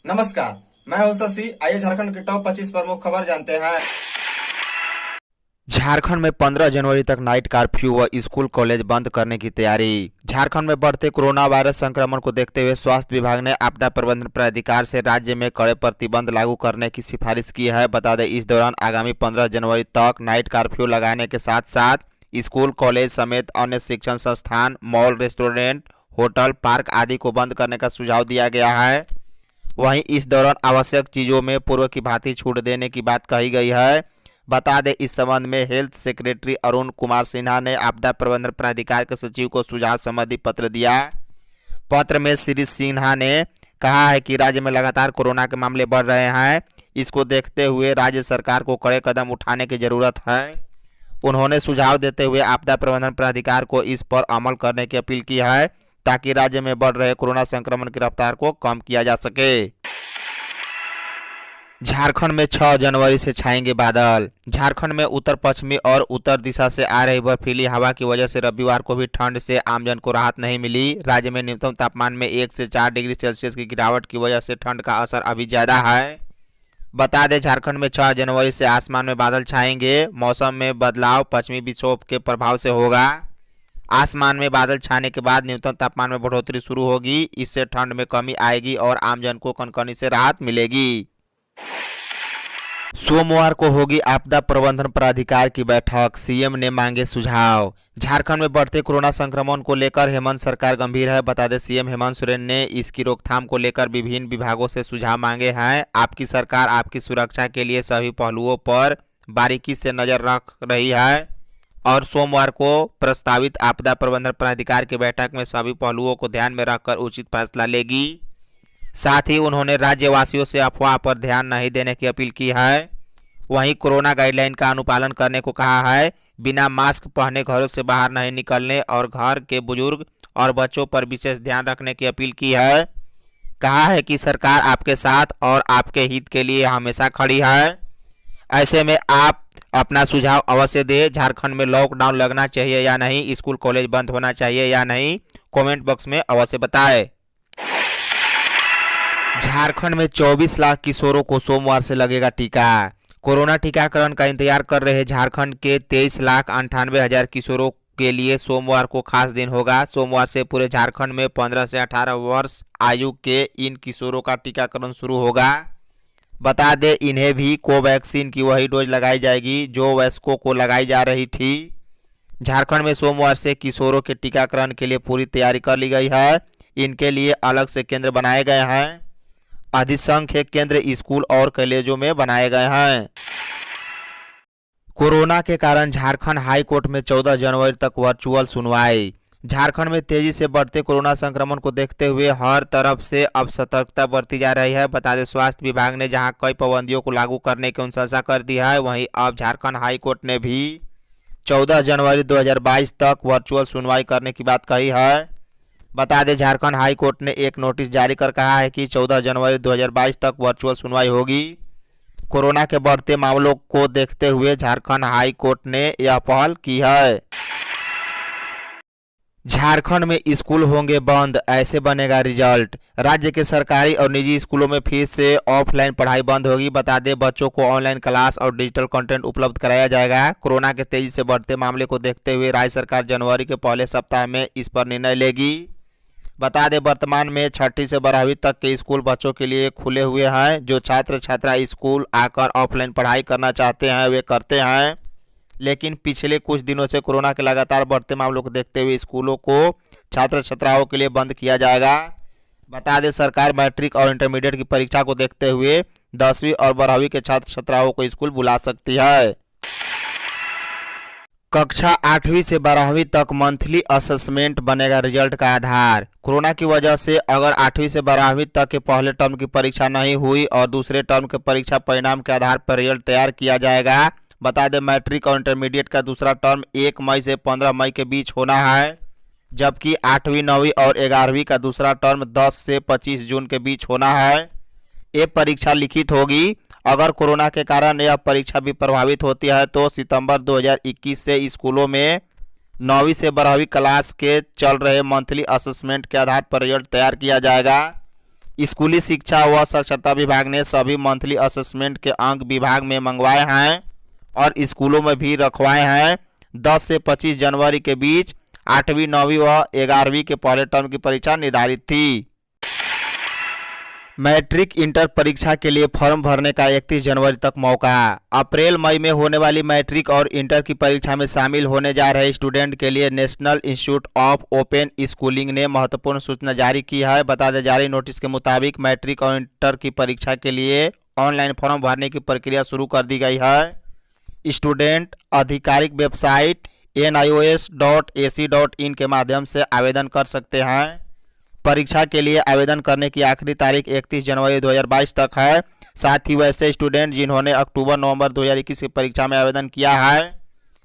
नमस्कार, मैं हूं शशि। आइए झारखंड की टॉप 25 प्रमुख खबर जानते हैं। झारखंड में 15 जनवरी तक नाइट कर्फ्यू व स्कूल कॉलेज बंद करने की तैयारी। झारखंड में बढ़ते कोरोना वायरस संक्रमण को देखते हुए स्वास्थ्य विभाग ने आपदा प्रबंधन प्राधिकार से राज्य में कड़े प्रतिबंध लागू करने की सिफारिश की है। बता दें, इस दौरान आगामी 15 जनवरी तक नाइट कर्फ्यू लगाने के साथ साथ स्कूल कॉलेज समेत अन्य शिक्षण संस्थान, मॉल, रेस्टोरेंट, होटल, पार्क आदि को बंद करने का सुझाव दिया गया है। वहीं इस दौरान आवश्यक चीजों में पूर्व की भांति छूट देने की बात कही गई है। बता दें, इस संबंध में हेल्थ सेक्रेटरी अरुण कुमार सिन्हा ने आपदा प्रबंधन प्राधिकार के सचिव को सुझाव संबंधी पत्र दिया। पत्र में श्री सिन्हा ने कहा है कि राज्य में लगातार कोरोना के मामले बढ़ रहे हैं। इसको देखते हुए राज्य सरकार को कड़े कदम उठाने की जरूरत है। उन्होंने सुझाव देते हुए आपदा प्रबंधन प्राधिकार को इस पर अमल करने की अपील की है ताकि राज्य में बढ़ रहे कोरोना संक्रमण की रफ्तार को कम किया जा सके। झारखंड में 6 जनवरी से छाएंगे बादल। झारखंड में उत्तर पश्चिमी और उत्तर दिशा से आ रही बर्फीली हवा की वजह से रविवार को भी ठंड से आमजन को राहत नहीं मिली। राज्य में न्यूनतम तापमान में 1 से 4 डिग्री सेल्सियस की गिरावट की वजह से ठंड का असर अभी ज्यादा है। बता दें, झारखंड में 6 जनवरी से आसमान में बादल छाएंगे। मौसम में बदलाव पश्चिमी विक्षोभ के प्रभाव से होगा। आसमान में बादल छाने के बाद न्यूनतम तापमान में बढ़ोतरी शुरू होगी। इससे ठंड में कमी आएगी और आमजन को कनकनी से राहत मिलेगी। सोमवार को होगी आपदा प्रबंधन प्राधिकार की बैठक, सीएम ने मांगे सुझाव। झारखंड में बढ़ते कोरोना संक्रमण को लेकर हेमंत सरकार गंभीर है। बता दें, सीएम हेमंत सोरेन ने इसकी रोकथाम को लेकर विभिन्न विभागों से सुझाव मांगे हैं। आपकी सरकार आपकी सुरक्षा के लिए सभी पहलुओं पर बारीकी से नजर रख रही है और सोमवार को प्रस्तावित आपदा प्रबंधन प्राधिकार की बैठक में सभी पहलुओं को ध्यान में रखकर उचित फैसला लेगी। साथ ही उन्होंने राज्यवासियों से अफवाह पर ध्यान नहीं देने की अपील की है। वहीं कोरोना गाइडलाइन का अनुपालन करने को कहा है। बिना मास्क पहने घरों से बाहर नहीं निकलने और घर के बुजुर्ग और बच्चों पर विशेष ध्यान रखने की अपील की है। कहा है कि सरकार आपके साथ और आपके हित के लिए हमेशा खड़ी है। ऐसे में आप अपना सुझाव अवश्य दें। झारखंड में लॉकडाउन लगना चाहिए या नहीं, स्कूल कॉलेज बंद होना चाहिए या नहीं, कमेंट बॉक्स में अवश्य बताएं। झारखंड में 24 लाख किशोरों को सोमवार से लगेगा टीका। कोरोना टीकाकरण का इंतजार कर रहे झारखंड के 23,98,000 किशोरों के लिए सोमवार को खास दिन होगा। सोमवार से पूरे झारखंड में 15 से 18 वर्ष आयु के इन किशोरों का टीकाकरण शुरू होगा। बता दें, इन्हें भी कोवैक्सीन की वही डोज लगाई जाएगी जो वयस्कों को लगाई जा रही थी। झारखंड में सोमवार से किशोरों के टीकाकरण के लिए पूरी तैयारी कर ली गई है। इनके लिए अलग से केंद्र बनाए गए हैं। अधिसंख्य केंद्र स्कूल और कॉलेजों में बनाए गए हैं। कोरोना के कारण झारखंड हाई कोर्ट में 14 जनवरी तक वर्चुअल सुनवाई। झारखंड में तेजी से बढ़ते कोरोना संक्रमण को देखते हुए हर तरफ से अब सतर्कता बरती जा रही है। बता दें, स्वास्थ्य विभाग ने जहां कई पाबंदियों को लागू करने की अनुशंसा कर दी है, वहीं अब झारखंड हाई कोर्ट ने भी 14 जनवरी 2022 तक वर्चुअल सुनवाई करने की बात कही है। बता दें, झारखंड हाई कोर्ट ने एक नोटिस जारी कर कहा है कि 14 जनवरी 2022 तक वर्चुअल सुनवाई होगी। कोरोना के बढ़ते मामलों को देखते हुए झारखंड हाई कोर्ट ने यह पहल की है। झारखंड में स्कूल होंगे बंद, ऐसे बनेगा रिजल्ट। राज्य के सरकारी और निजी स्कूलों में फिर से ऑफलाइन पढ़ाई बंद होगी। बता दें, बच्चों को ऑनलाइन क्लास और डिजिटल कंटेंट उपलब्ध कराया जाएगा। कोरोना के तेजी से बढ़ते मामले को देखते हुए राज्य सरकार जनवरी के पहले सप्ताह में इस पर निर्णय लेगी। बता दें, वर्तमान में 6ठी से 12वीं तक के स्कूल बच्चों के लिए खुले हुए हैं। जो छात्र छात्रा स्कूल आकर ऑफलाइन पढ़ाई करना चाहते हैं वे करते हैं, लेकिन पिछले कुछ दिनों से कोरोना के लगातार बढ़ते मामलों को देखते हुए स्कूलों को छात्र छात्राओं के लिए बंद किया जाएगा। बता दें, सरकार मैट्रिक और इंटरमीडिएट की परीक्षा को देखते हुए 10वीं और 12वीं के छात्र छात्राओं को स्कूल बुला सकती है। कक्षा 8वीं से 12वीं तक मंथली असेसमेंट बनेगा रिजल्ट का आधार। कोरोना की वजह से अगर 8वीं से 12वीं तक के पहले टर्म की परीक्षा नहीं हुई और दूसरे टर्म के परीक्षा परिणाम के आधार पर रिजल्ट तैयार किया जाएगा। बता दें, मैट्रिक और इंटरमीडिएट का दूसरा टर्म 1 मई से 15 मई के बीच होना है, जबकि 8वीं, 9वीं और 11वीं का दूसरा टर्म 10 से 25 जून के बीच होना है। ये परीक्षा लिखित होगी। अगर कोरोना के कारण यह परीक्षा भी प्रभावित होती है तो सितंबर 2021 से स्कूलों में 9वीं से 12वीं क्लास के चल रहे मंथली असेसमेंट के आधार पर रिजल्ट तैयार किया जाएगा। स्कूली शिक्षा व साक्षरता विभाग ने सभी मंथली असेसमेंट के अंक विभाग में मंगवाए हैं और स्कूलों में भी रखवाए हैं। 10 से 25 जनवरी के बीच 8वीं 9वीं व 11वीं के पहले टर्म की परीक्षा निर्धारित थी। मैट्रिक इंटर परीक्षा के लिए फॉर्म भरने का 31 जनवरी तक मौका। अप्रैल मई में होने वाली मैट्रिक और इंटर की परीक्षा में शामिल होने जा रहे स्टूडेंट के लिए national institute of open schooling ने महत्वपूर्ण सूचना जारी की है। बता दें, जारी नोटिस के मुताबिक मैट्रिक और इंटर की परीक्षा के लिए ऑनलाइन फॉर्म भरने की प्रक्रिया शुरू कर दी गई है। स्टूडेंट आधिकारिक वेबसाइट nios.ac.in के माध्यम से आवेदन कर सकते हैं। परीक्षा के लिए आवेदन करने की आखिरी तारीख 31 जनवरी 2022 तक है। साथ ही वैसे स्टूडेंट जिन्होंने अक्टूबर-नवंबर 2021 की परीक्षा में आवेदन किया है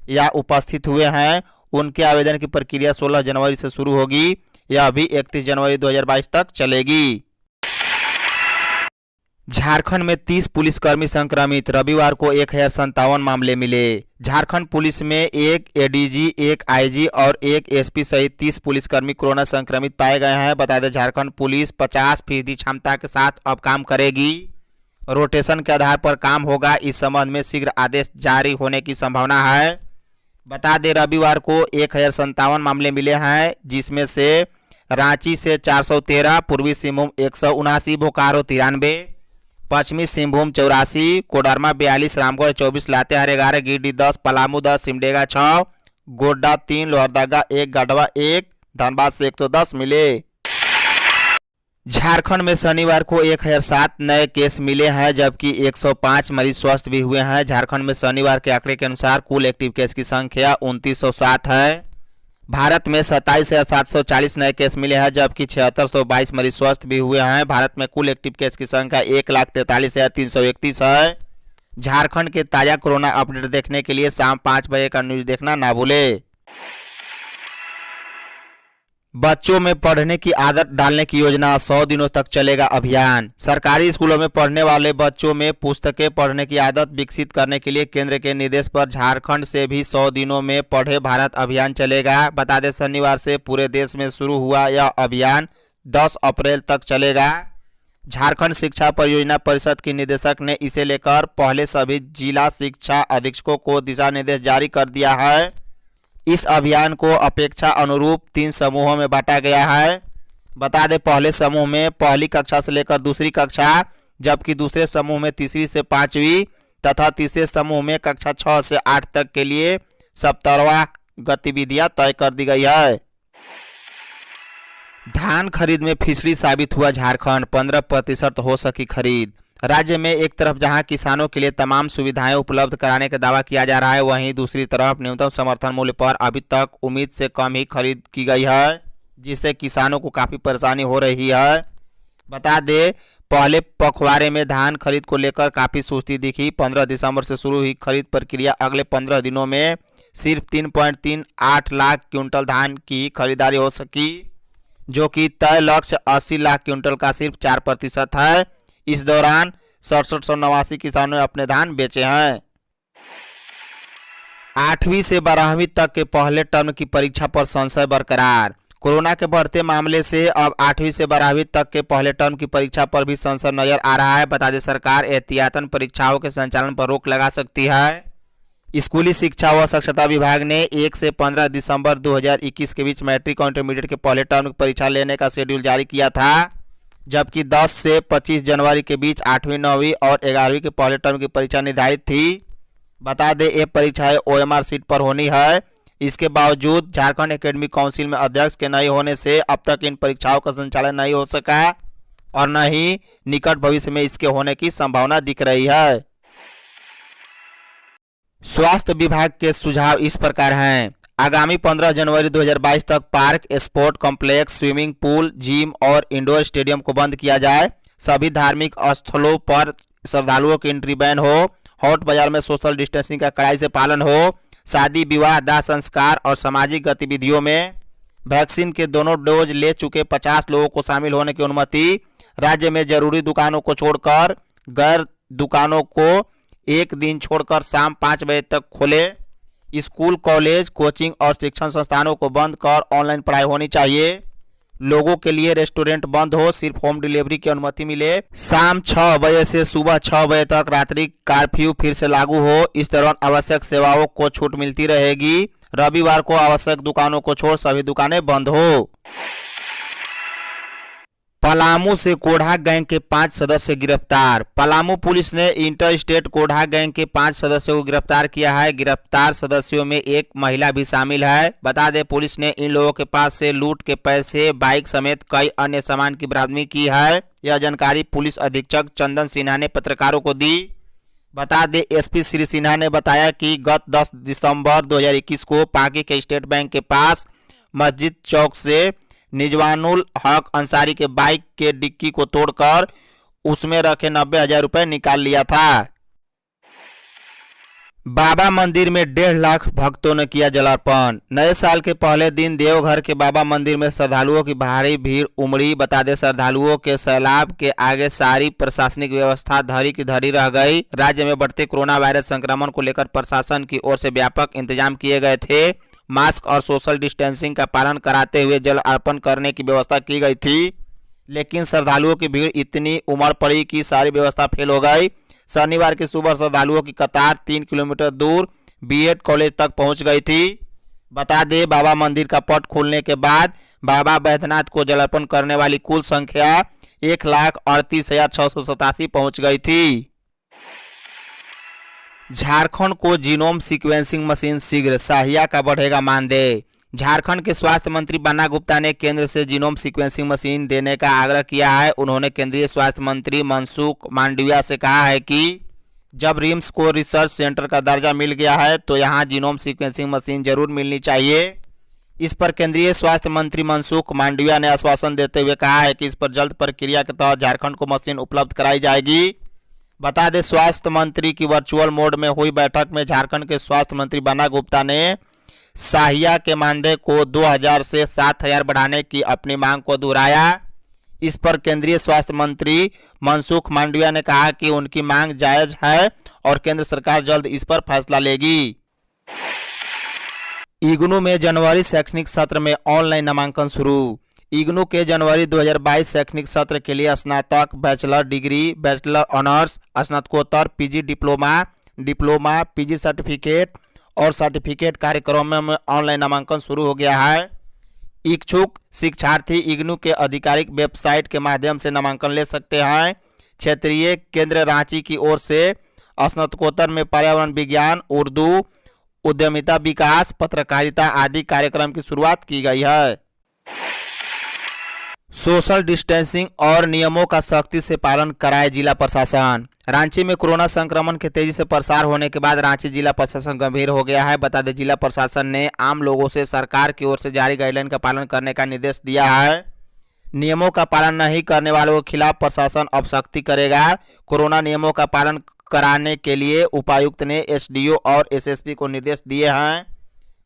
या उपस्थित हुए हैं, उनके आवेदन की प्रक्रिया 16 जनवरी से शुरू होगी। यह भी 31 जनवरी 2022 तक चलेगी। झारखंड में 30 पुलिसकर्मी संक्रमित। रविवार को 1057 मामले मिले। झारखंड पुलिस में एक एडीजी, एक आईजी और एक एसपी सहित 30 पुलिसकर्मी कोरोना संक्रमित पाए गए हैं। बता दें, झारखंड पुलिस 50% क्षमता के साथ अब काम करेगी। रोटेशन के आधार पर काम होगा। इस संबंध में शीघ्र आदेश जारी होने की संभावना है। बता दें, रविवार को 1057 मामले मिले हैं, जिसमें से रांची से 413, पूर्वी सिंहभूम 179, बोकारो 93, पश्चिमी सिंहभूम 84, कोडरमा 42, रामगढ़ 24, लातेहार 11, गिरिडीह 10, पलामू 10, सिमडेगा 6, गोड्डा 3, लोहरदगा 1, गढ़वा 1, धनबाद से 110 मिले। झारखंड में शनिवार को 1007 नए केस मिले हैं, जबकि 105 मरीज स्वस्थ भी हुए हैं। झारखंड में शनिवार के आंकड़े के अनुसार कुल एक्टिव केस की संख्या 2907 है। भारत में 27,740 नए केस मिले हैं, जबकि 7622 मरीज स्वस्थ भी हुए हैं। भारत में कुल एक्टिव केस की संख्या 1,43,331 है। झारखंड के ताज़ा कोरोना अपडेट देखने के लिए शाम 5 बजे का न्यूज देखना ना भूलें। बच्चों में पढ़ने की आदत डालने की योजना, 100 दिनों तक चलेगा अभियान। सरकारी स्कूलों में पढ़ने वाले बच्चों में पुस्तकें पढ़ने की आदत विकसित करने के लिए केंद्र के निर्देश पर झारखंड से भी 100 दिनों में पढ़े भारत अभियान चलेगा। बता दें, शनिवार से पूरे देश में शुरू हुआ यह अभियान 10 अप्रैल तक चलेगा। झारखंड शिक्षा परियोजना परिषद की निदेशक ने इसे लेकर पहले सभी जिला शिक्षा अधीक्षकों को दिशा निर्देश जारी कर दिया है। इस अभियान को अपेक्षा अनुरूप 3 समूहों में बांटा गया है। बता दें, पहले समूह में पहली कक्षा से लेकर दूसरी कक्षा, जबकि दूसरे समूह में तीसरी से 5वीं तथा तीसरे समूह में कक्षा 6 से 8 तक के लिए सप्ताहवार गतिविधियां तय कर दी गई है। धान खरीद में फिसली साबित हुआ झारखंड, 15% हो सकी खरीद। राज्य में एक तरफ जहां किसानों के लिए तमाम सुविधाएं उपलब्ध कराने का दावा किया जा रहा है, वहीं दूसरी तरफ न्यूनतम समर्थन मूल्य पर अभी तक उम्मीद से कम ही खरीद की गई है, जिससे किसानों को काफ़ी परेशानी हो रही है। बता दें, पहले पखवाड़े में धान खरीद को लेकर काफ़ी सुस्ती दिखी। 15 दिसंबर से शुरू हुई खरीद प्रक्रिया अगले 15 दिनों में सिर्फ 3.38 लाख क्विंटल धान की खरीदारी हो सकी, जो कि तय लक्ष्य 80 लाख क्विंटल का सिर्फ 4% है। इस दौरान 6789 किसानों ने अपने धान बेचे हैं। 8वीं से 12वीं तक के पहले टर्म की परीक्षा पर संशय बरकरार। कोरोना के बढ़ते मामले से अब 8वीं से 12वीं तक के पहले टर्म की परीक्षा पर भी संशय नजर आ रहा है। बता दें, सरकार एहतियातन परीक्षाओं के संचालन पर रोक लगा सकती है। स्कूली शिक्षा व साक्षरता विभाग ने 1 से 15 दिसंबर 2021 के बीच मैट्रिक और इंटरमीडिएट के पहले टर्म की परीक्षा लेने का शेड्यूल जारी किया था, जबकि 10 से 25 जनवरी के बीच 8वीं, 9वीं और 11वीं के पहले टर्म की परीक्षा निर्धारित थी। बता दें, ये परीक्षाएं OMR सीट पर होनी है। इसके बावजूद झारखंड एकेडमिक काउंसिल में अध्यक्ष के नहीं होने से अब तक इन परीक्षाओं का संचालन नहीं हो सका और न ही निकट भविष्य में इसके होने की संभावना दिख रही है। स्वास्थ्य विभाग के सुझाव इस प्रकार हैं। आगामी 15 जनवरी 2022 तक park, sport complex, swimming pool, gym और इंडोर स्टेडियम को बंद किया जाए। सभी धार्मिक स्थलों पर श्रद्धालुओं की एंट्री बैन हो। हॉट बाजार में सोशल डिस्टेंसिंग का कड़ाई से पालन हो। शादी, विवाह, दाह संस्कार और सामाजिक गतिविधियों में वैक्सीन के दोनों डोज ले चुके 50 लोगों को शामिल होने की अनुमति। राज्य में जरूरी दुकानों को छोड़कर गैर दुकानों को एक दिन छोड़कर शाम 5 बजे तक खोले। स्कूल, कॉलेज, कोचिंग और शिक्षण संस्थानों को बंद कर ऑनलाइन पढ़ाई होनी चाहिए। लोगों के लिए रेस्टोरेंट बंद हो, सिर्फ होम डिलीवरी की अनुमति मिले। शाम 6 बजे से सुबह 6 बजे तक रात्रि कर्फ्यू फिर से लागू हो। इस दौरान आवश्यक सेवाओं को छूट मिलती रहेगी। रविवार को आवश्यक दुकानों को छोड़ सभी दुकानें बंद हो। पलामू से कोढ़ा गैंग के 5 सदस्य गिरफ्तार। पलामू पुलिस ने इंटर स्टेट कोढ़ा गैंग के 5 सदस्यों को गिरफ्तार किया है। गिरफ्तार सदस्यों में एक महिला भी शामिल है। बता दें, पुलिस ने इन लोगों के पास से लूट के पैसे, बाइक समेत कई अन्य सामान की बरामदगी की है। यह जानकारी पुलिस अधीक्षक चंदन सिन्हा ने पत्रकारों को दी। बता दें, एसपी श्री सिन्हा ने बताया कि गत 10 दिसंबर 2021 को पाकी के स्टेट बैंक के पास मस्जिद चौक से निजवानुल हक अंसारी के बाइक के डिक्की को तोड़कर उसमें रखे 90,000 रुपए निकाल लिया था। बाबा मंदिर में 1.5 लाख भक्तों ने किया जलार्पण। नए साल के पहले दिन देवघर के बाबा मंदिर में श्रद्धालुओं की भारी भीड़ उमड़ी। बता दें, श्रद्धालुओं के सैलाब के आगे सारी प्रशासनिक व्यवस्था धरी की धरी रह गई। राज्य में बढ़ते कोरोना वायरस संक्रमण को लेकर प्रशासन की ओर से व्यापक इंतजाम किए गए थे। मास्क और सोशल डिस्टेंसिंग का पालन कराते हुए जल अर्पण करने की व्यवस्था की गई थी, लेकिन श्रद्धालुओं की भीड़ इतनी उमड़ पड़ी कि सारी व्यवस्था फेल हो गई। शनिवार की सुबह श्रद्धालुओं की कतार 3 किलोमीटर दूर बीएड कॉलेज तक पहुंच गई थी। बता दें, बाबा मंदिर का पट खुलने के बाद बाबा बैद्यनाथ को जल अर्पण करने वाली कुल संख्या 1,38,687 पहुंच गई थी। झारखंड को जीनोम सीक्वेंसिंग मशीन शीघ्र, साहिया का बढ़ेगा मानदेय। झारखंड के स्वास्थ्य मंत्री बन्ना गुप्ता ने केंद्र से जीनोम सीक्वेंसिंग मशीन देने का आग्रह किया है। उन्होंने केंद्रीय स्वास्थ्य मंत्री मनसुख मांडविया से कहा है कि जब रिम्स को रिसर्च सेंटर का दर्जा मिल गया है तो यहां जीनोम सीक्वेंसिंग मशीन जरूर मिलनी चाहिए। इस पर केंद्रीय स्वास्थ्य मंत्री मनसुख मांडविया ने आश्वासन देते हुए कहा है कि इस पर जल्द प्रक्रिया के तहत झारखंड को मशीन उपलब्ध कराई जाएगी। बता दें, स्वास्थ्य मंत्री की वर्चुअल मोड में हुई बैठक में झारखंड के स्वास्थ्य मंत्री बन्ना गुप्ता ने साहिया के मानदेय को 2,000 से 7,000 बढ़ाने की अपनी मांग को दोहराया। इस पर केंद्रीय स्वास्थ्य मंत्री मनसुख मांडविया ने कहा कि उनकी मांग जायज है और केंद्र सरकार जल्द इस पर फैसला लेगी। इग्नू में जनवरी शैक्षणिक सत्र में ऑनलाइन नामांकन शुरू। इग्नू के जनवरी 2022 शैक्षणिक सत्र के लिए स्नातक, बैचलर डिग्री, बैचलर ऑनर्स, स्नातकोत्तर, पीजी डिप्लोमा, पीजी सर्टिफिकेट और सर्टिफिकेट कार्यक्रमों में ऑनलाइन नामांकन शुरू हो गया है। इच्छुक शिक्षार्थी इग्नू के आधिकारिक वेबसाइट के माध्यम से नामांकन ले सकते हैं। क्षेत्रीय केंद्र रांची की ओर से स्नातकोत्तर में पर्यावरण विज्ञान, उर्दू, उद्यमिता विकास, पत्रकारिता आदि कार्यक्रम की शुरुआत की गई है। सोशल डिस्टेंसिंग और नियमों का सख्ती से पालन कराए जिला प्रशासन। रांची में कोरोना संक्रमण के तेजी से प्रसार होने के बाद रांची जिला प्रशासन गंभीर हो गया है। बता दें, जिला प्रशासन ने आम लोगों से सरकार की ओर से जारी गाइडलाइन का पालन करने का निर्देश दिया है। नियमों का पालन नहीं करने वालों के खिलाफ प्रशासन अब सख्ती करेगा। कोरोना नियमों का पालन कराने के लिए उपायुक्त ने एसडीओ और एसएसपी को निर्देश दिए हैं।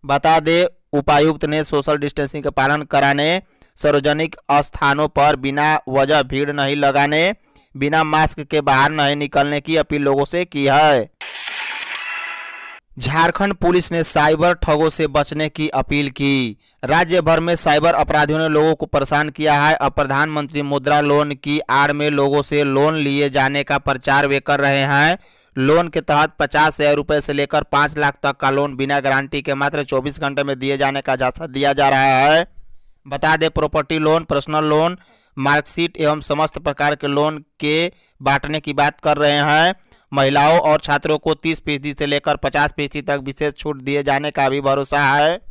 बता दें, उपायुक्त ने सोशल डिस्टेंसिंग का पालन कराने, सार्वजनिक स्थानों पर बिना वजह भीड़ नहीं लगाने, बिना मास्क के बाहर नहीं निकलने की अपील लोगों से की है। झारखंड पुलिस ने साइबर ठगों से बचने की अपील की। राज्य भर में साइबर अपराधियों ने लोगों को परेशान किया है। अब प्रधानमंत्री मुद्रा लोन की आड़ में लोगों से लोन लिए जाने का प्रचार वे कर रहे हैं। लोन के तहत 50,000 रुपए से लेकर 5 लाख तक का लोन बिना गारंटी के मात्र 24 घंटे में दिए जाने का झांसा दिया जा रहा है। बता दें, property loan, personal loan, marksheet एवं समस्त प्रकार के लोन के बांटने की बात कर रहे हैं। महिलाओं और छात्रों को 30% से लेकर 50% तक विशेष छूट दिए जाने का भी भरोसा है।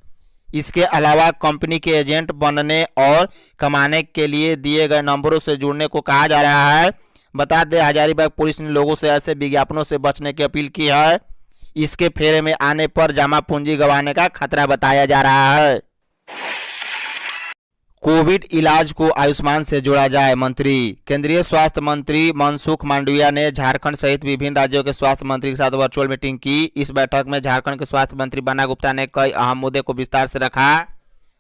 इसके अलावा कंपनी के एजेंट बनने और कमाने के लिए दिए गए नंबरों से जुड़ने को कहा जा रहा है। बता दें, हजारीबाग पुलिस ने लोगों से ऐसे विज्ञापनों से बचने की अपील की है। इसके फेरे में आने पर जमा पूंजी गंवाने का खतरा बताया जा रहा है। कोविड इलाज को आयुष्मान से जोड़ा जाए, मंत्री। केंद्रीय स्वास्थ्य मंत्री मनसुख मांडविया ने झारखंड सहित विभिन्न राज्यों के स्वास्थ्य मंत्री के साथ वर्चुअल मीटिंग की। इस बैठक में झारखंड के स्वास्थ्य मंत्री बन्ना गुप्ता ने कई अहम मुद्दे को विस्तार से रखा।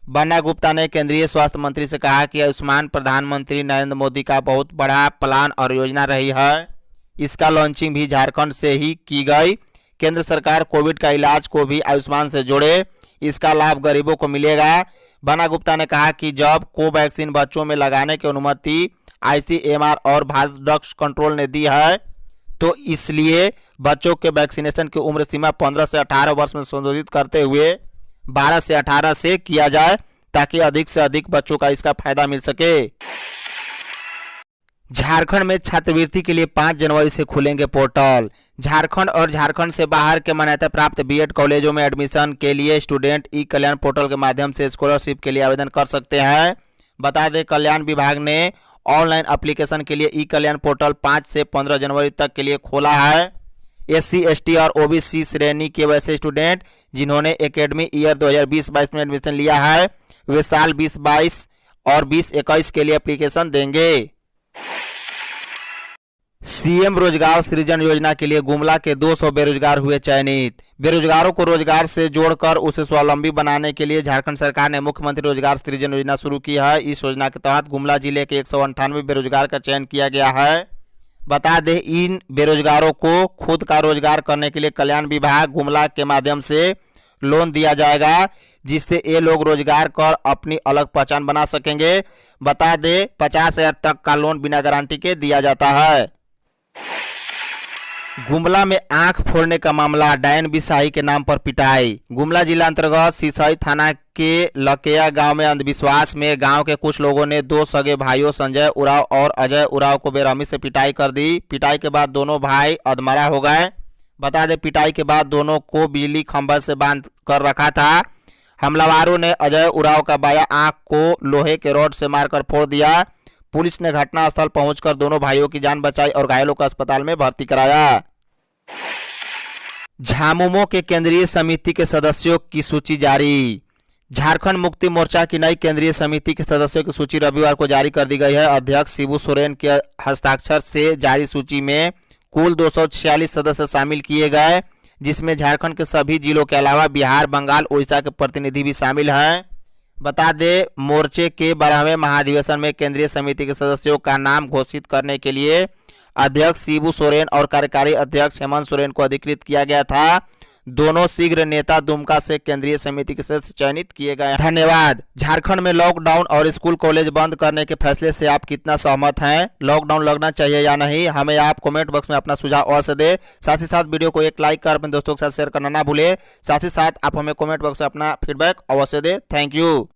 बन्ना गुप्ता ने केंद्रीय स्वास्थ्य मंत्री से कहा कि आयुष्मान प्रधानमंत्री नरेंद्र मोदी का बहुत बड़ा प्लान और योजना रही है। इसका लॉन्चिंग भी झारखंड से ही की गई। केंद्र सरकार कोविड का इलाज को भी आयुष्मान से जोड़े, इसका लाभ गरीबों को मिलेगा। बना गुप्ता ने कहा कि जब कोवैक्सीन बच्चों में लगाने की अनुमति ICMR और भारत ड्रग्स कंट्रोल ने दी है तो इसलिए बच्चों के वैक्सीनेशन की उम्र सीमा 15 से 18 वर्ष में संशोधित करते हुए 12 से 18 से किया जाए ताकि अधिक से अधिक बच्चों का इसका फायदा मिल सके। झारखंड में छात्रवृत्ति के लिए 5 जनवरी से खुलेंगे पोर्टल। झारखंड और झारखंड से बाहर के मान्यता प्राप्त बीएड कॉलेजों में एडमिशन के लिए स्टूडेंट ई कल्याण पोर्टल के माध्यम से स्कॉलरशिप के लिए आवेदन कर सकते हैं। बता दें, कल्याण विभाग ने ऑनलाइन एप्लीकेशन के लिए ई कल्याण पोर्टल 5 से 15 जनवरी तक के लिए खोला है। SC, ST और OBC श्रेणी के वैसे स्टूडेंट जिन्होंने एकेडमी ईयर 2020-22 में एडमिशन लिया है वे साल 2022 और 2021 के लिए एप्लीकेशन देंगे। CM रोजगार सृजन योजना के लिए गुमला के 200 बेरोजगार हुए चयनित। बेरोजगारों को रोजगार से जोड़कर उसे स्वावलंबी बनाने के लिए झारखंड सरकार ने मुख्यमंत्री रोजगार सृजन योजना शुरू की है। इस योजना के तहत गुमला जिले के 198 बेरोजगार का चयन किया गया है। बता दें, इन बेरोजगारों को खुद का रोजगार करने के लिए कल्याण विभाग गुमला के माध्यम से लोन दिया जाएगा, जिससे ये लोग रोजगार कर अपनी अलग पहचान बना सकेंगे। बता दें, 50,000 तक का लोन बिना गारंटी के दिया जाता है। गुमला में आंख फोड़ने का मामला, डायन बिसाही के नाम पर पिटाई। गुमला जिला अंतर्गत सिसई थाना के लकेया गांव में अंधविश्वास में गांव के कुछ लोगों ने 2 सगे भाइयों संजय उराव और अजय उराव को बेरहमी से पिटाई कर दी। पिटाई के बाद दोनों भाई अधमरा हो गए। बता दें, पिटाई के बाद दोनों को बिजली खंभे से बांध कर रखा था। हमलावरों ने अजय उराव का बायां आंख को लोहे के रॉड से मारकर फोड़ दिया। पुलिस ने घटनास्थल पहुंचकर दोनों भाइयों की जान बचाई और घायलों को अस्पताल में भर्ती कराया। झामुमो के केंद्रीय समिति के सदस्यों की सूची जारी। झारखंड मुक्ति मोर्चा की नई केंद्रीय समिति के सदस्यों की सूची रविवार को जारी कर दी गई है। अध्यक्ष शिबू सोरेन के हस्ताक्षर से जारी सूची में कुल 246 सदस्य शामिल किए गए, जिसमें झारखंड के सभी जिलों के अलावा बिहार, बंगाल, उड़ीसा के प्रतिनिधि भी शामिल हैं। बता दें, मोर्चे के 12वें महाधिवेशन में केंद्रीय समिति के सदस्यों का नाम घोषित करने के लिए अध्यक्ष शिबू सोरेन और कार्यकारी अध्यक्ष हेमंत सोरेन को अधिकृत किया गया था। दोनों शीघ्र नेता दुमका से केंद्रीय समिति के सदस्य चयनित किए गए। धन्यवाद। झारखंड में लॉकडाउन और स्कूल कॉलेज बंद करने के फैसले से आप कितना सहमत हैं? लॉकडाउन लगना चाहिए या नहीं? हमें आप कमेंट बॉक्स में अपना सुझाव अवश्य दें। साथ ही साथ वीडियो को एक लाइक कर अपने दोस्तों के साथ शेयर करना ना भूलें। साथ ही साथ आप हमें कमेंट बॉक्स में अपना फीडबैक अवश्य दें। Thank you.